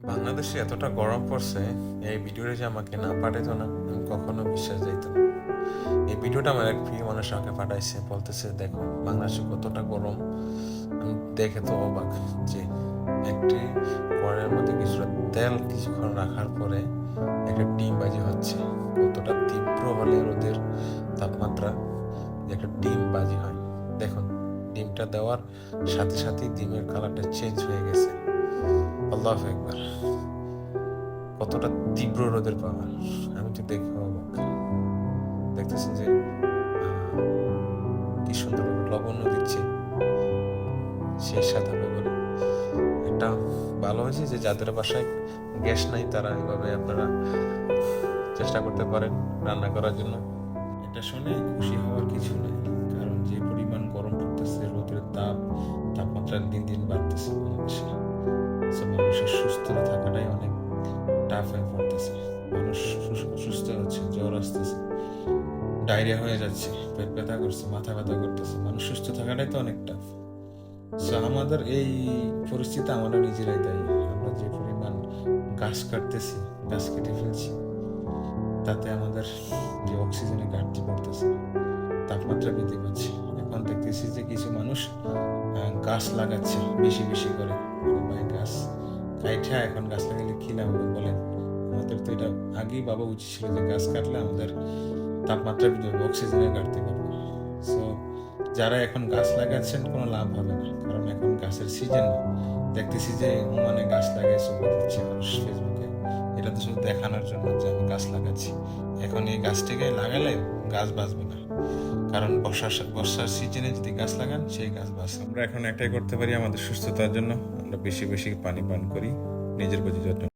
বাংলাদেশে এতটা গরম পড়ছে, এই ভিডিওটা যে আমাকে না পাঠাইতো না, আমি কখনো বিশ্বাস যাইতো না। এই ভিডিওটা আমার এক প্রিয় মানুষ আমাকে পাঠাইছে, বলতেছে দেখো বাংলাদেশে কতটা গরম। আমি দেখে তো অবাক যে একটি কড়াইয়ের মধ্যে কিছুটা তেল কিছুক্ষণ রাখার পরে একটা ডিম বাজি হচ্ছে। কতটা তীব্র হলে রোদের তাপমাত্রা যে একটা ডিম বাজি হয়। দেখুন, ডিমটা দেওয়ার সাথে সাথেই ডিমের কালারটা চেঞ্জ হয়ে গেছে। আল্লাহু আকবার, কতটা তীব্র রোদের পাওয়ার! আমি তো দেখে অবাক। দেখতেছেন যে কি সুন্দর লবণও দিচ্ছে সেই সাদা করে। একটা ভালো হয়েছে যে যাদের বাসায় গ্যাস নাই তারা এভাবে আপনারা চেষ্টা করতে পারেন রান্না করার জন্য। এটা শুনে খুশি হওয়ার কিছু নেই, কারণ যে পরিমাণ গরম পড়তেছে, রোদের তাপমাত্রা দিন দিন বাড়তেছে বাংলাদেশে। মানুষের সুস্থ থাকাটাই অনেক টাফ হয়ে পড়তেছে। মানুষ অসুস্থ হচ্ছে, জ্বর আসতেছে, ডায়রিয়া হয়ে যাচ্ছে, পেট ব্যথা করছে, মাথা ব্যথা করতেছে। মানুষ সুস্থ থাকাটাই তো অনেক টাফ। আমাদের এই পরিস্থিতি আমরা নিজেরাই দায়ী। আমরা যে পরিমাণ গাছ কাটতেছি, গাছ কেটে ফেলছি, তাতে আমাদের যে অক্সিজেনের ঘাটতি পড়তেছে, তাপমাত্রা বৃদ্ধি পাচ্ছে। এখন দেখতেছি যে কিছু মানুষ গাছ লাগাচ্ছে বেশি বেশি করে। ভাই, গাছ কাইঠা এখন গাছ লাগালে কি লাভ হবে বলেন? আমাদের তো এটা আগেই ভাবা উচিত ছিল যে গাছ কাটলে আমাদের তাপমাত্রা বৃদ্ধি হবে, অক্সিজেনের ঘাটতি পাবে। সো যারা এখন গাছ লাগাচ্ছেন কোনো লাভ হবে না, কারণ এখন গাছের সিজন না। দেখতেছি যে মানে গাছ লাগিয়ে ছবি দিচ্ছে মানুষ ফেসবুকে। এটা তো শুধু দেখানোর জন্য যে আমি গাছ লাগাচ্ছি। এখন এই গাছটিকে লাগালে গাছ বাঁচবে না, কারণ বর্ষার সিজনে যদি গাছ লাগান সেই গাছ বাঁচবে। আমরা এখন একটাই করতে পারি আমাদের সুস্থতার জন্য, আমরা বেশি বেশি পানি পান করি, নিজের প্রতি যত্ন।